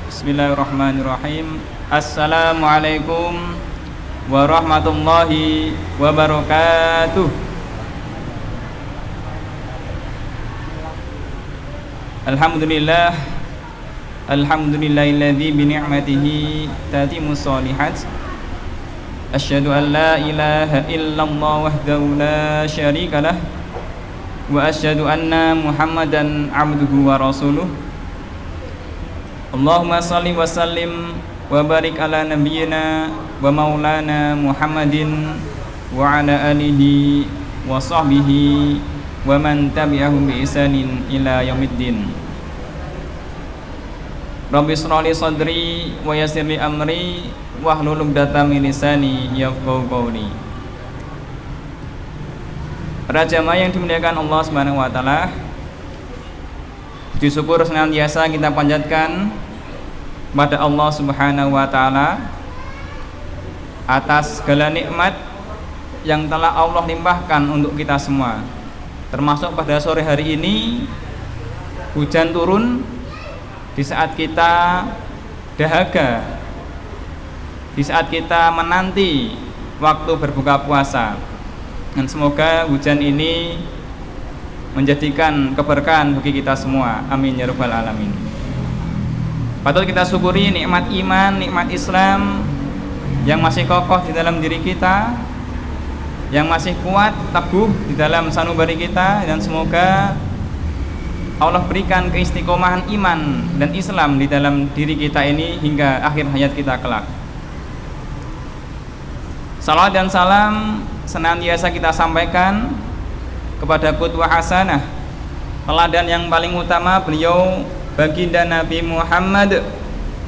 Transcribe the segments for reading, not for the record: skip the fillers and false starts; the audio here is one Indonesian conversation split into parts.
Bismillahirrahmanirrahim. Assalamualaikum warahmatullahi wabarakatuh. Alhamdulillah, alhamdulillahilladzi bi ni'matihi tatimmus shalihat. Asyhadu an la ilaha illallah wahdahu la syarikalah wa asyhadu anna Muhammadan abduhu wa rasuluh. Allahumma salli wa sallim wa barik ala nabiyyina wa maulana Muhammadin wa ala alihi wa sahbihi wa man tabi'ahum bi ihsanin ila yaumiddin. Rabbi shrah li sadri wa yassir li amri wahlul 'uqdatam min lisani yafqahu qawli. Para jamaah yang dimuliakan Allah Subhanahu wa taala, puji syukur senantiasa kita panjatkan kepada Allah Subhanahu wa taala atas segala nikmat yang telah Allah limpahkan untuk kita semua. Termasuk pada sore hari ini hujan turun di saat kita dahaga, di saat kita menanti waktu berbuka puasa. Dan semoga hujan ini menjadikan keberkahan bagi kita semua. Amin ya rabbal alamin. Patut kita syukuri nikmat iman, nikmat Islam yang masih kokoh di dalam diri kita, yang masih kuat, teguh di dalam sanubari kita, dan semoga Allah berikan keistiqomahan iman dan Islam di dalam diri kita ini hingga akhir hayat kita kelak. Salawat dan salam senantiasa kita sampaikan kepada qudwah hasanah, teladan yang paling utama beliau baginda Nabi Muhammad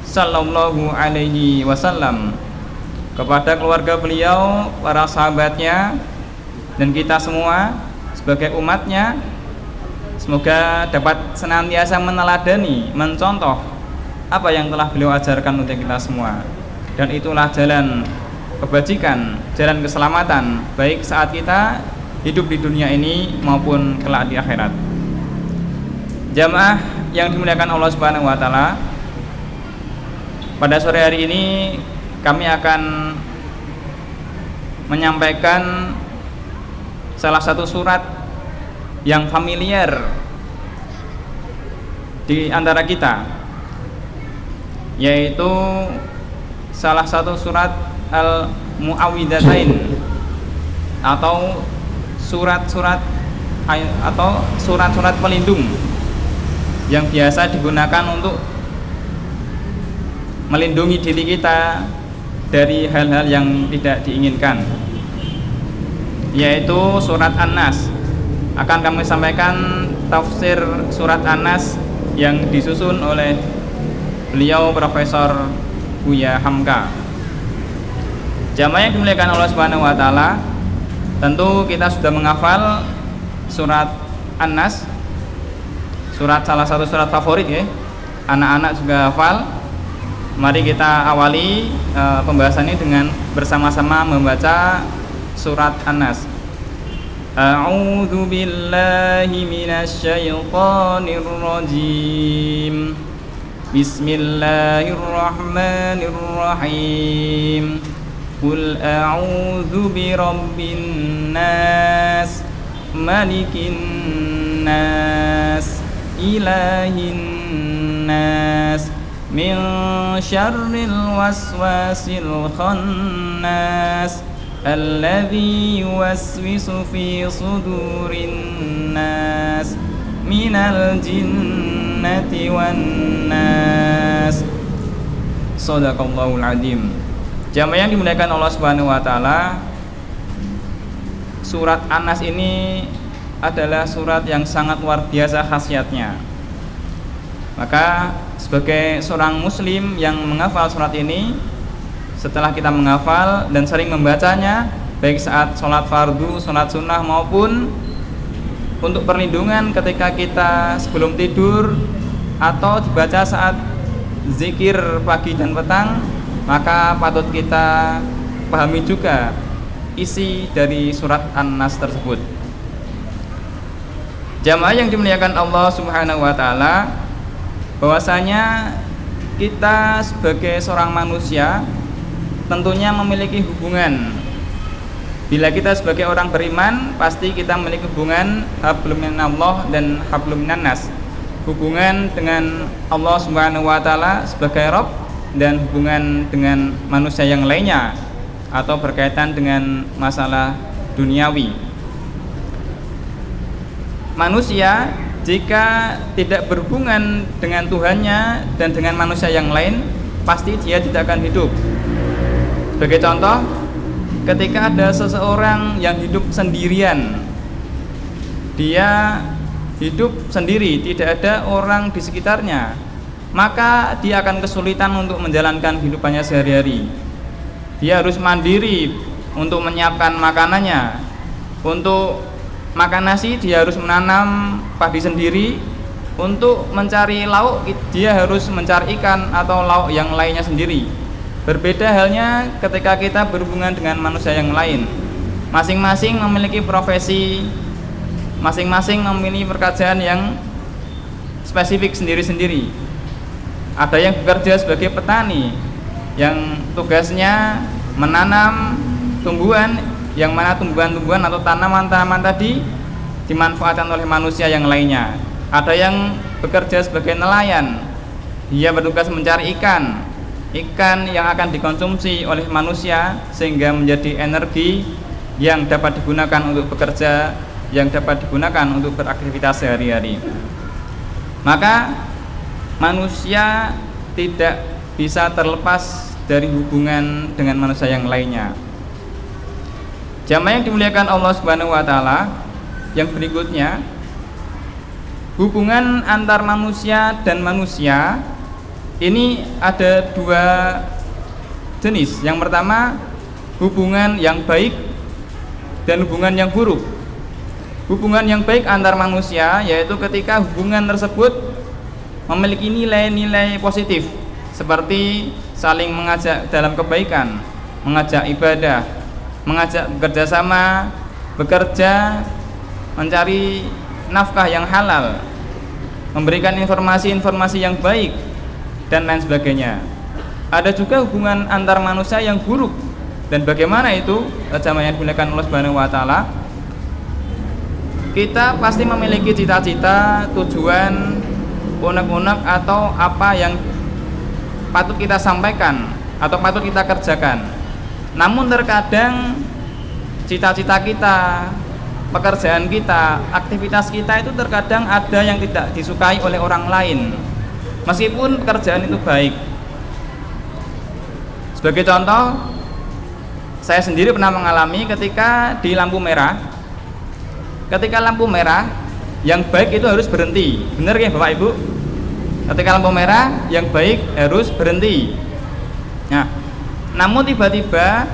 sallallahu alaihi wasallam, kepada keluarga beliau, para sahabatnya, dan kita semua sebagai umatnya. Semoga dapat senantiasa meneladani, mencontoh apa yang telah beliau ajarkan untuk kita semua, dan itulah jalan kebajikan, jalan keselamatan, baik saat kita hidup di dunia ini maupun kelak di akhirat. Jamaah yang dimuliakan Allah Subhanahu wa taala, pada sore hari ini kami akan menyampaikan salah satu surat yang familiar di antara kita, yaitu salah satu surat Al-Mu'awwidhatain, atau surat-surat pelindung yang biasa digunakan untuk melindungi diri kita dari hal-hal yang tidak diinginkan, yaitu surat An-Nas. Akan kami sampaikan tafsir surat An-Nas yang disusun oleh beliau Profesor Buya Hamka. Jamaah yang dimuliakan Allah Subhanahu wa taala, tentu kita sudah menghafal surat An-Nas, salah satu surat favorit ya. Anak-anak juga hafal. Mari kita awali pembahasan ini dengan bersama-sama membaca surat An-Nas. A'udzu billahi minasyaitonir rajim. Bismillahirrahmanirrahim. Qul a'udzu birabbin nas, malikin nas, ilahin nas, min syarril waswasil khannas, alladzi yuwaswisu fi sudurin nas, minal jinnati wan nas. Shadaqallahul adzim. Jamaah yang dimuliakan Allah Subhanahu wa taala, surat An-Nas ini adalah surat yang sangat luar biasa khasiatnya. Maka sebagai seorang muslim yang menghafal surat ini, setelah kita menghafal dan sering membacanya, baik saat sholat fardu, sholat sunnah, maupun untuk perlindungan ketika kita sebelum tidur, atau dibaca saat zikir pagi dan petang, maka patut kita pahami juga isi dari surat An-Nas tersebut. Jamaah yang dimuliakan Allah Subhanahu wa taala, bahwasanya kita sebagai seorang manusia tentunya memiliki hubungan. Bila kita sebagai orang beriman, pasti kita memiliki hubungan hablum minallah dan hablum minannas. Hubungan dengan Allah Subhanahu wa taala sebagai Rabb dan hubungan dengan manusia yang lainnya atau berkaitan dengan masalah duniawi. Manusia jika tidak berhubungan dengan Tuhannya dan dengan manusia yang lain, pasti dia tidak akan hidup. Sebagai contoh, ketika ada seseorang yang hidup sendirian, dia hidup sendiri, tidak ada orang di sekitarnya, maka dia akan kesulitan untuk menjalankan kehidupannya sehari-hari. Dia harus mandiri untuk menyiapkan makanannya. Untuk makan nasi dia harus menanam padi sendiri. Untuk mencari lauk dia harus mencari ikan atau lauk yang lainnya sendiri. Berbeda halnya ketika kita berhubungan dengan manusia yang lain. Masing-masing memiliki profesi, masing-masing memiliki pekerjaan yang spesifik sendiri-sendiri. Ada yang bekerja sebagai petani, yang tugasnya menanam tumbuhan, yang mana tumbuhan-tumbuhan atau tanaman-tanaman tadi dimanfaatkan oleh manusia yang lainnya. Ada yang bekerja sebagai nelayan, dia bertugas mencari ikan yang akan dikonsumsi oleh manusia sehingga menjadi energi yang dapat digunakan untuk bekerja, yang dapat digunakan untuk beraktivitas sehari-hari. Maka manusia tidak bisa terlepas dari hubungan dengan manusia yang lainnya. Jamaah yang dimuliakan Allah Subhanahu wa taala, yang berikutnya, hubungan antar manusia dan manusia ini ada dua jenis. Yang pertama, hubungan yang baik dan hubungan yang buruk. Hubungan yang baik antar manusia yaitu ketika hubungan tersebut memiliki nilai-nilai positif, seperti saling mengajak dalam kebaikan, mengajak ibadah, mengajak bekerja sama, bekerja, mencari nafkah yang halal, memberikan informasi-informasi yang baik, dan lain sebagainya. Ada juga hubungan antar manusia yang buruk. Dan bagaimana itu? Jamaah yang dimuliakan Allah Subhanahu wa taala, kita pasti memiliki cita-cita, tujuan, unek-unek atau apa yang patut kita sampaikan atau patut kita kerjakan. Namun terkadang cita-cita kita, pekerjaan kita, aktivitas kita itu terkadang ada yang tidak disukai oleh orang lain, meskipun pekerjaan itu baik. Sebagai contoh, saya sendiri pernah mengalami ketika di lampu merah. Ketika lampu merah, yang baik itu harus berhenti. Benar ya Bapak Ibu? Ketika lampu merah, yang baik harus berhenti. Nah, namun tiba-tiba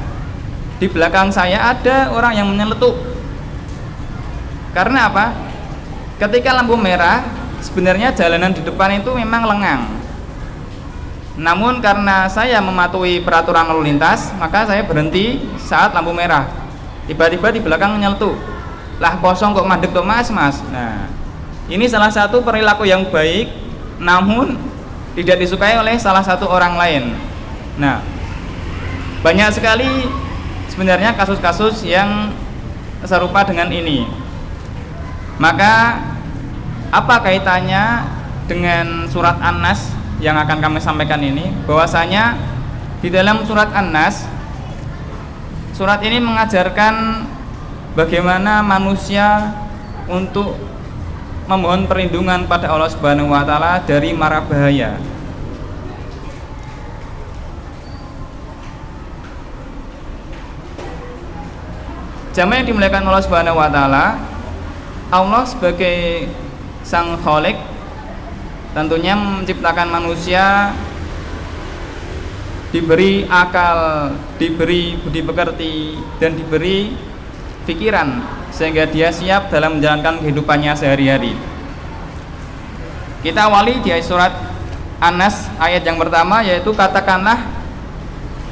di belakang saya ada orang yang menyeletuk. Karena apa? Ketika lampu merah, sebenarnya jalanan di depan itu memang lengang. Namun karena saya mematuhi peraturan lalu lintas, maka saya berhenti saat lampu merah. Tiba-tiba di belakang menyeletuk. Lah kosong kok mandek tuh mas. Nah, ini salah satu perilaku yang baik, namun tidak disukai oleh salah satu orang lain. Nah, banyak sekali sebenarnya kasus-kasus yang serupa dengan ini. Maka apa kaitannya dengan surat An-Nas yang akan kami sampaikan ini? Bahwasanya di dalam surat An-Nas, surat ini mengajarkan bagaimana manusia untuk memohon perlindungan pada Allah Subhanahu wa taala dari mara bahaya. Jamaah yang dimuliakan Allah Subhanahu wa taala, Allah sebagai Sang Khalik tentunya menciptakan manusia, diberi akal, diberi budi pekerti, dan diberi pikiran sehingga dia siap dalam menjalankan kehidupannya sehari-hari. Kita awali di surat An-Nas ayat yang pertama, yaitu katakanlah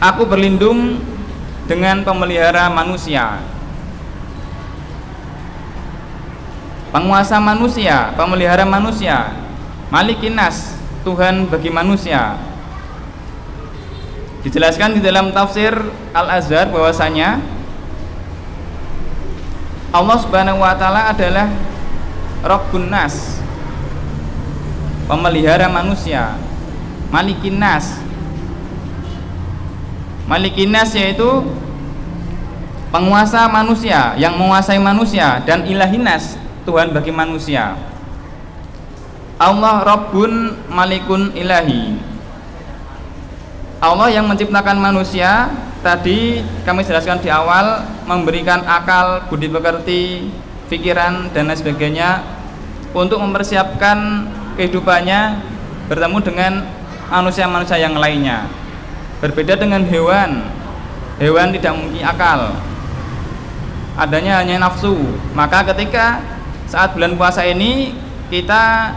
aku berlindung dengan pemelihara manusia, penguasa manusia, pemelihara manusia, Malikin Nas, Tuhan bagi manusia. Dijelaskan di dalam tafsir Al-Azhar bahwasanya Allah Subhanahu wa taala adalah Rabbun Nas, pemelihara manusia, Malikin Nas. Malikin Nas yaitu penguasa manusia, yang menguasai manusia, dan Ilahin Nas, Tuhan bagi manusia. Allah Rabbun Malikun Ilahi. Allah yang menciptakan manusia, tadi kami jelaskan di awal, memberikan akal, budi pekerti, pikiran dan lain sebagainya untuk mempersiapkan kehidupannya bertemu dengan manusia-manusia yang lainnya. Berbeda dengan hewan. Hewan tidak memiliki akal, adanya hanya nafsu. Maka ketika saat bulan puasa ini kita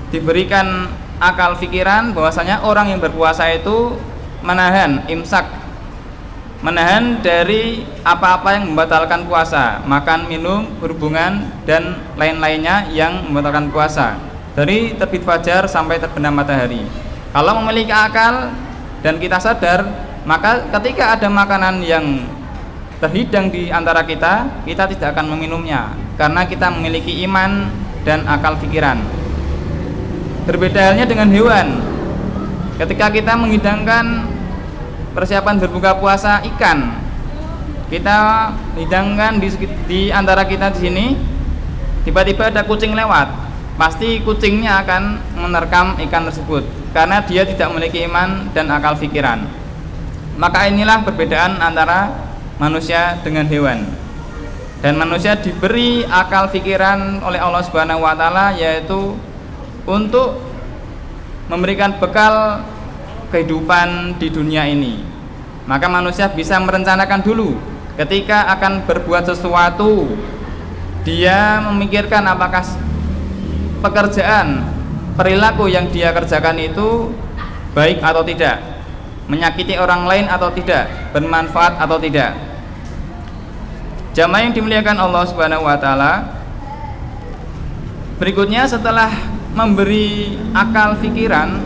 diberikan akal pikiran bahwasanya orang yang berpuasa itu menahan imsak, menahan dari apa-apa yang membatalkan puasa, makan, minum, berhubungan dan lain-lainnya yang membatalkan puasa, dari terbit fajar sampai terbenam matahari. Kalau memiliki akal dan kita sadar, maka ketika ada makanan yang terhidang di antara kita, kita tidak akan meminumnya karena kita memiliki iman dan akal pikiran. Berbeda halnya dengan hewan. Ketika kita menghidangkan persiapan berbuka puasa ikan, kita hidangkan di antara kita di sini, tiba-tiba ada kucing lewat, pasti kucingnya akan menerkam ikan tersebut karena dia tidak memiliki iman dan akal pikiran. Maka inilah perbedaan antara manusia dengan hewan. Dan manusia diberi akal pikiran oleh Allah Subhanahu wa taala, yaitu untuk memberikan bekal kehidupan di dunia ini. Maka manusia bisa merencanakan dulu ketika akan berbuat sesuatu, dia memikirkan apakah pekerjaan, perilaku yang dia kerjakan itu baik atau tidak, menyakiti orang lain atau tidak, bermanfaat atau tidak. Jamaah yang dimuliakan Allah Subhanahu wa taala, berikutnya setelah memberi akal pikiran,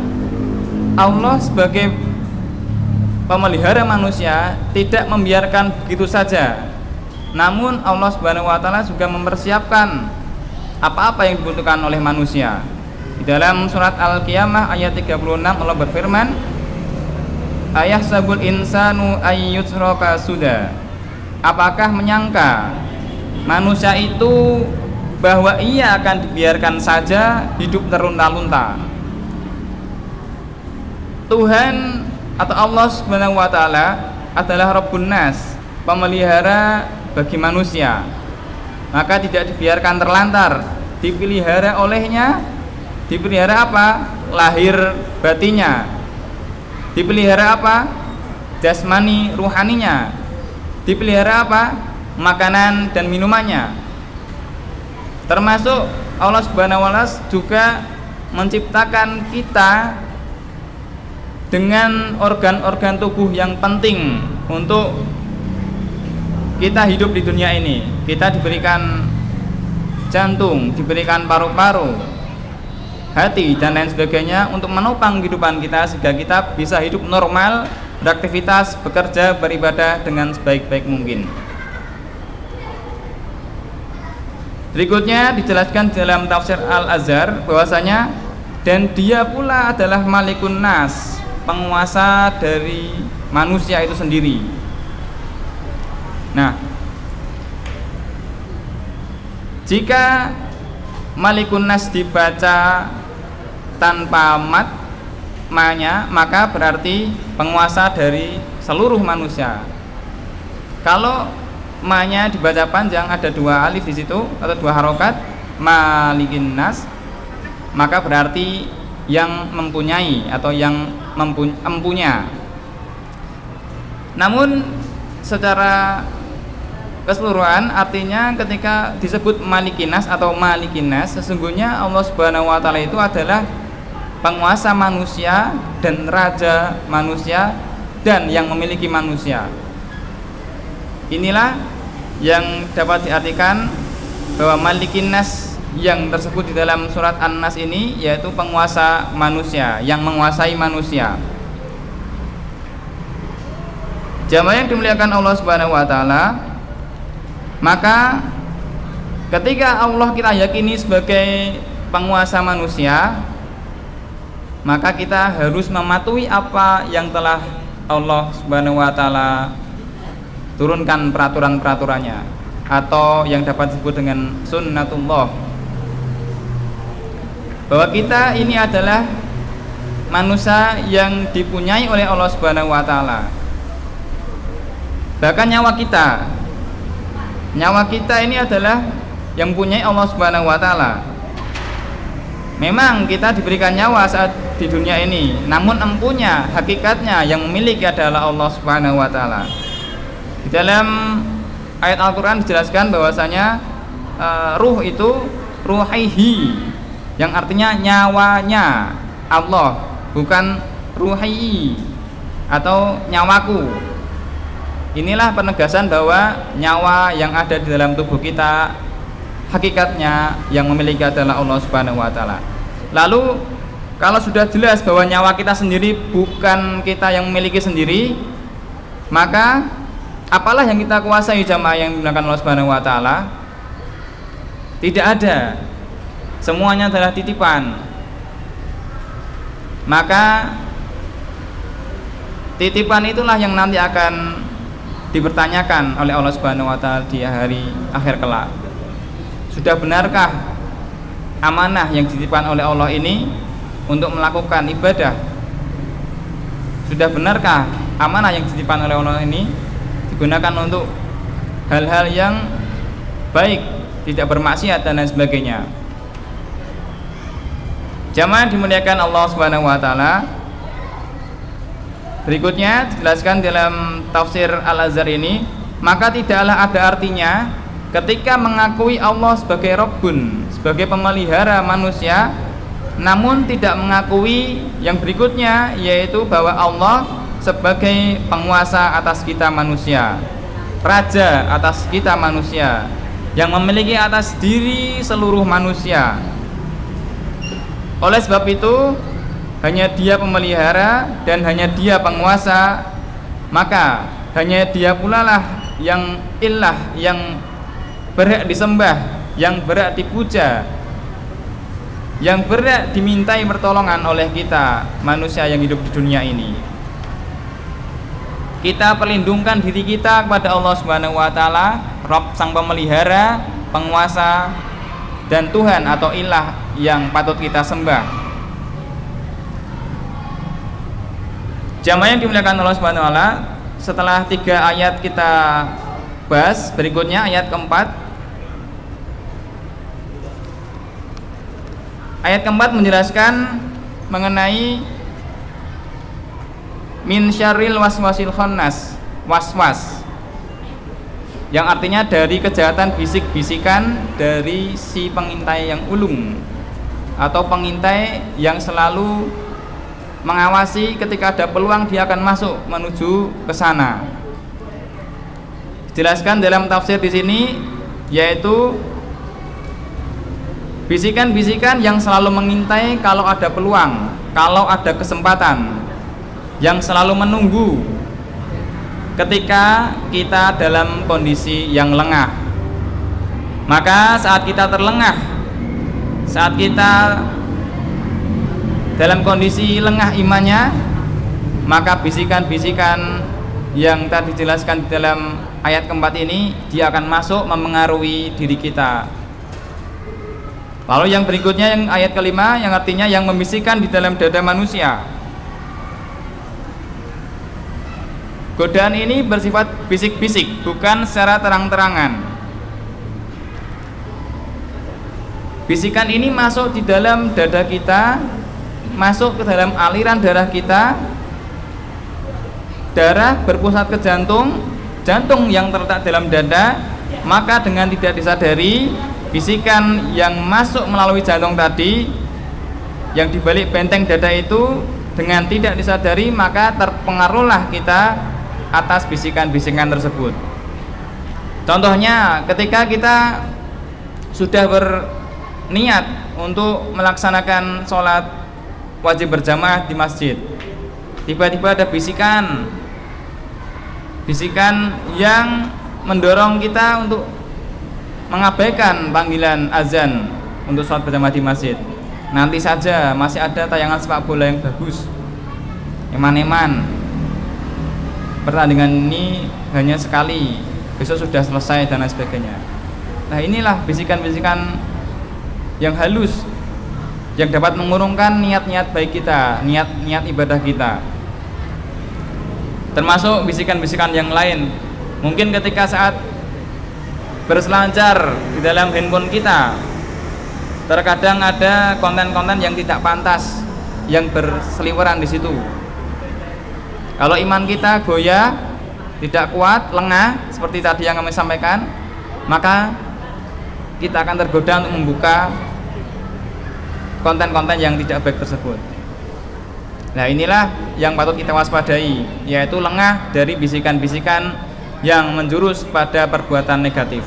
Allah sebagai pemelihara manusia tidak membiarkan begitu saja. Namun Allah Subhanahu wa taala juga mempersiapkan apa-apa yang dibutuhkan oleh manusia. Di dalam surat Al-Qiyamah ayat 36 Allah berfirman, "Ayahsabul insanu ayyutraka suda." Apakah menyangka manusia itu bahwa ia akan dibiarkan saja hidup terlunta-lunta? Tuhan atau Allah Subhanahu wa taala adalah Rabbun Nas, pemelihara bagi manusia. Maka tidak dibiarkan terlantar, dipelihara olehnya. Dipelihara apa? Lahir batinnya. Dipelihara apa? Jasmani ruhaninya. Dipelihara apa? Makanan dan minumannya. Termasuk Allah Subhanahu wa taala juga menciptakan kita dengan organ-organ tubuh yang penting untuk kita hidup di dunia ini. Kita diberikan jantung, diberikan paru-paru, hati dan lain sebagainya untuk menopang kehidupan kita sehingga kita bisa hidup normal, beraktivitas, bekerja, beribadah dengan sebaik-baik mungkin. Berikutnya dijelaskan dalam tafsir Al-Azhar bahwasanya dan dia pula adalah Malikun Nas, penguasa dari manusia itu sendiri. Nah, jika Malikun Nas dibaca tanpa manya, maka berarti penguasa dari seluruh manusia. Kalau ma-nya dibaca panjang, ada dua alif di situ atau dua harokat, Malikin Nas, maka berarti yang mempunyai atau yang empunya. Namun secara keseluruhan artinya ketika disebut Malikin Nas atau Malikin Nas, sesungguhnya Allah Subhanahu wa taala itu adalah penguasa manusia dan raja manusia dan yang memiliki manusia. Inilah yang dapat diartikan bahwa Malikin Nas yang tersebut di dalam surat An-Nas ini yaitu penguasa manusia, yang menguasai manusia. Jamaah yang dimuliakan Allah Subhanahu wa taala, maka ketika Allah kita yakini sebagai penguasa manusia, maka kita harus mematuhi apa yang telah Allah Subhanahu wa taala turunkan peraturan-peraturannya, atau yang dapat disebut dengan sunnatullah. Bahwa kita ini adalah manusia yang dipunyai oleh Allah Subhanahu wa taala. Bahkan nyawa kita ini adalah yang punyai Allah Subhanahu wa taala. Memang kita diberikan nyawa saat di dunia ini, namun empunya, hakikatnya yang memiliki adalah Allah Subhanahu wa taala. Di dalam ayat Al-Qur'an dijelaskan bahwasanya ruh itu ruhihi, yang artinya nyawanya Allah, bukan ruhi atau nyawaku. Inilah penegasan bahwa nyawa yang ada di dalam tubuh kita hakikatnya yang memiliki adalah Allah Subhanahu wa taala. Lalu kalau sudah jelas bahwa nyawa kita sendiri bukan kita yang memiliki sendiri, maka apalah yang kita kuasai jamaah yang dimuliakan Allah Subhanahu wa taala? Tidak ada. Semuanya adalah titipan. Maka titipan itulah yang nanti akan dipertanyakan oleh Allah Subhanahu wa taala di hari akhir kelak. Sudah benarkah amanah yang dititipkan oleh Allah ini untuk melakukan ibadah? Sudah benarkah amanah yang dititipkan oleh Allah ini digunakan untuk hal-hal yang baik, tidak bermaksiat dan lain sebagainya? Jamaah dimuliakan Allah Subhanahu wa taala, berikutnya dijelaskan dalam tafsir Al-Azhar ini, maka tidaklah ada artinya ketika mengakui Allah sebagai Rabbun, sebagai pemelihara manusia, namun tidak mengakui yang berikutnya, yaitu bahwa Allah sebagai penguasa atas kita manusia, raja atas kita manusia, yang memiliki atas diri seluruh manusia. Oleh sebab itu, hanya Dia pemelihara dan hanya Dia penguasa, maka hanya Dia pula lah yang ilah, yang berhak disembah, yang berhak dipuja, yang berhak dimintai pertolongan oleh kita manusia yang hidup di dunia ini. Kita perlindungkan diri kita kepada Allah Subhanahu wa taala, Rabb sang pemelihara, penguasa, dan Tuhan atau ilah yang patut kita sembah. Jamaah yang dimuliakan Allah Subhanahu wa taala, setelah 3 ayat kita bahas, berikutnya ayat keempat. Ayat keempat menjelaskan mengenai min syarril waswasil khannas, waswas, yang artinya dari kejahatan bisik-bisikan dari si pengintai yang ulung, atau pengintai yang selalu mengawasi ketika ada peluang dia akan masuk menuju ke sana. Dijelaskan dalam tafsir di sini, yaitu bisikan-bisikan yang selalu mengintai kalau ada peluang, kalau ada kesempatan, yang selalu menunggu ketika kita dalam kondisi yang lengah. Maka saat kita terlengah, saat kita dalam kondisi lengah imannya, maka bisikan-bisikan yang tadi dijelaskan di dalam ayat keempat ini, dia akan masuk memengaruhi diri kita. Lalu yang berikutnya, yang ayat kelima, yang artinya yang membisikkan di dalam dada manusia. Godaan ini bersifat bisik-bisik, bukan secara terang-terangan. Bisikan ini masuk di dalam dada kita, masuk ke dalam aliran darah kita. Darah berpusat ke jantung, jantung yang terletak dalam dada. Maka dengan tidak disadari, bisikan yang masuk melalui jantung tadi, yang dibalik benteng dada itu, dengan tidak disadari, maka terpengaruhlah kita atas bisikan-bisikan tersebut. Contohnya ketika kita sudah berniat untuk melaksanakan sholat wajib berjamaah di masjid, tiba-tiba ada bisikan bisikan yang mendorong kita untuk mengabaikan panggilan azan untuk sholat berjamaah di masjid. Nanti saja, masih ada tayangan sepak bola yang bagus, eman-eman. Pertandingan ini hanya sekali, besok sudah selesai dan lain sebagainya. Nah, inilah bisikan-bisikan yang halus yang dapat mengurungkan niat-niat baik kita, niat ibadah kita. Termasuk bisikan-bisikan yang lain. Mungkin ketika saat berselancar di dalam handphone kita, terkadang ada konten-konten yang tidak pantas yang berseliweran di situ. Kalau iman kita goyah, tidak kuat, lengah, seperti tadi yang kami sampaikan, maka kita akan tergoda untuk membuka konten-konten yang tidak baik tersebut. Nah, inilah yang patut kita waspadai, yaitu lengah dari bisikan-bisikan yang menjurus pada perbuatan negatif.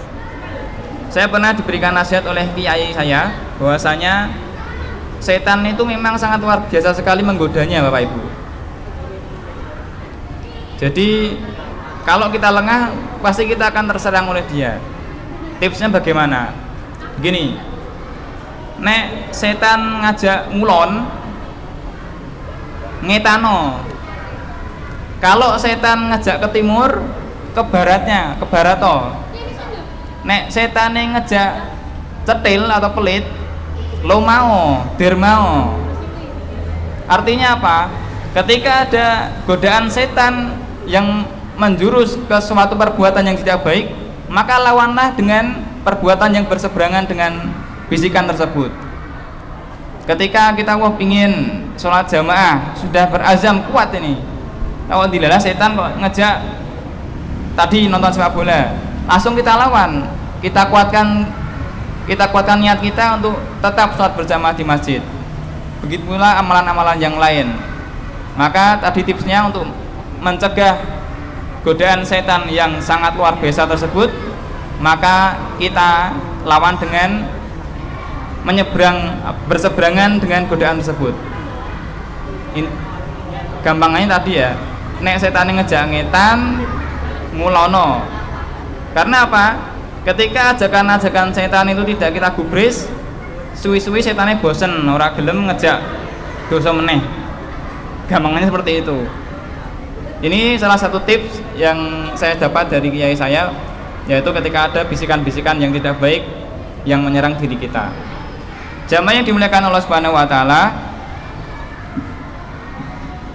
Saya pernah diberikan nasihat oleh kiai saya bahwasanya setan itu memang sangat luar biasa sekali menggodanya, Bapak Ibu. Jadi kalau kita lengah, pasti kita akan terserang oleh dia. Tipsnya bagaimana? Begini, nek setan ngajak ngulon, ngetano. Kalau setan ngajak ke timur, ke baratnya, ke barato. Nek setan yang ngejak cetil atau pelit, lo mau, dir mau. Artinya apa? Ketika ada godaan setan yang menjurus ke suatu perbuatan yang tidak baik, maka lawanlah dengan perbuatan yang berseberangan dengan bisikan tersebut. Ketika kita pingin sholat jamaah, sudah berazam kuat ini, kalau dilalah setan kok ngejak tadi nonton sepak bola, langsung kita lawan, kita kuatkan niat kita untuk tetap sholat berjamaah di masjid. Begitu pula amalan-amalan yang lain. Maka tadi tipsnya untuk mencegah godaan setan yang sangat luar biasa tersebut, maka kita lawan dengan berseberangan dengan godaan tersebut. Gampangnya tadi ya, nek setan ngejak ngetan ngulono. Karena apa? Ketika ajakan-ajakan setan itu tidak kita gubris, suwi-suwi setannya bosen, ora gelem ngejak dosa meneh. Gampangnya seperti itu. Ini salah satu tips yang saya dapat dari kiai saya, yaitu ketika ada bisikan-bisikan yang tidak baik yang menyerang diri kita. Jamaah yang dimuliakan Allah Subhanahu wa taala,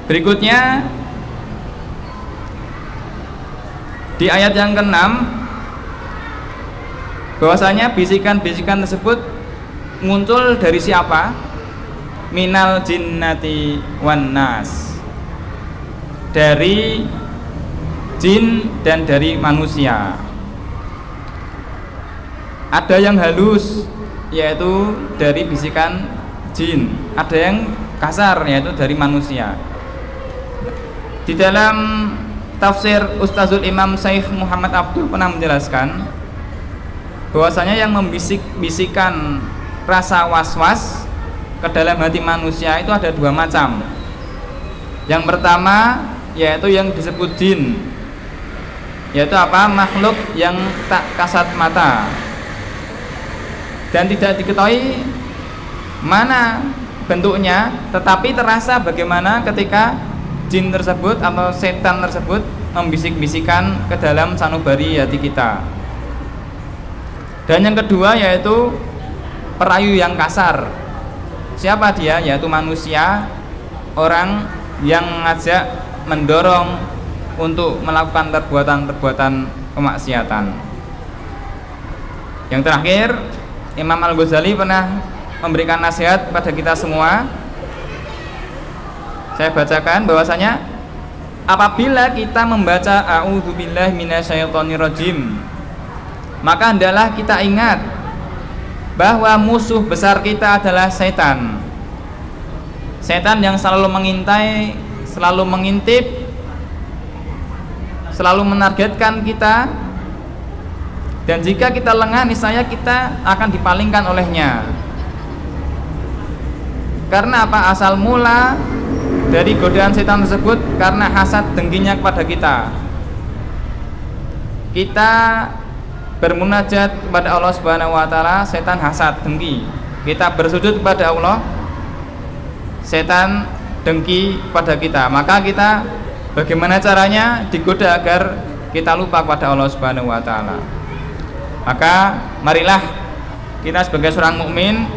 berikutnya di ayat yang ke-6 bahwasanya bisikan-bisikan tersebut muncul dari siapa? Minal jinnati wan nas, dari jin dan dari manusia. Ada yang halus, yaitu dari bisikan jin, ada yang kasar, yaitu dari manusia. Di dalam tafsir Ustazul Imam Saif Muhammad Abduh pernah menjelaskan bahwasanya yang membisik-bisikan rasa was-was ke dalam hati manusia itu ada dua macam. Yang pertama yaitu yang disebut jin, yaitu apa? Makhluk yang tak kasat mata dan tidak diketahui mana bentuknya, tetapi terasa bagaimana ketika jin tersebut atau setan tersebut membisik-bisikan ke dalam sanubari hati kita. Dan yang kedua yaitu perayu yang kasar. Siapa dia? Yaitu manusia, orang yang mengajak, mendorong untuk melakukan perbuatan-perbuatan kemaksiatan. Yang terakhir, Imam Al-Ghazali pernah memberikan nasihat pada kita semua. Saya bacakan bahwasanya apabila kita membaca a'udzubillahi minasyaitonirrajim, maka hendaklah kita ingat bahwa musuh besar kita adalah setan. Setan yang selalu mengintai, selalu mengintip, selalu menargetkan kita. Dan jika kita lengah, niscaya kita akan dipalingkan olehnya. Karena apa? Asal mula dari godaan setan tersebut karena hasad dengkinya kepada kita. kita bermunajat kepada Allah Subhanahu wa taala, setan hasad, dengki. Kita bersujud kepada Allah, setan dengki pada kita. Maka kita bagaimana caranya digoda agar kita lupa kepada Allah Subhanahu wa taala? Maka marilah kita sebagai seorang mukmin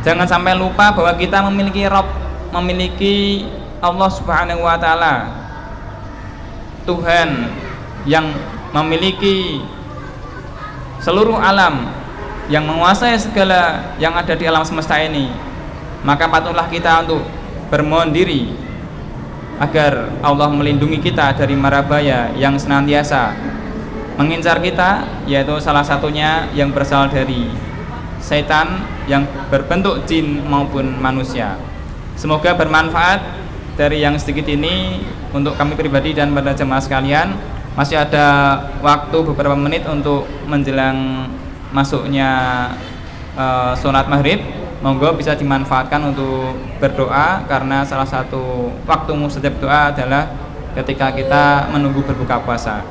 jangan sampai lupa bahwa kita memiliki Rabb, memiliki Allah Subhanahu wa taala, Tuhan yang memiliki seluruh alam, yang menguasai segala yang ada di alam semesta ini. Maka patutlah kita untuk bermohon diri agar Allah melindungi kita dari mara bahaya yang senantiasa mengincar kita, yaitu salah satunya yang berasal dari setan yang berbentuk jin maupun manusia. Semoga bermanfaat dari yang sedikit ini untuk kami pribadi dan pada jemaah sekalian. Masih ada waktu beberapa menit untuk menjelang masuknya sholat maghrib. Monggo bisa dimanfaatkan untuk berdoa, karena salah satu waktu mustajab doa adalah ketika kita menunggu berbuka puasa.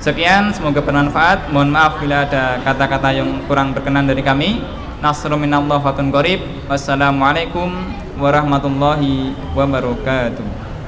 Sekian, semoga bermanfaat. Mohon maaf bila ada kata-kata yang kurang berkenan dari kami. Nasrun minallah fatun qarib. Wassalamualaikum warahmatullahi wabarakatuh.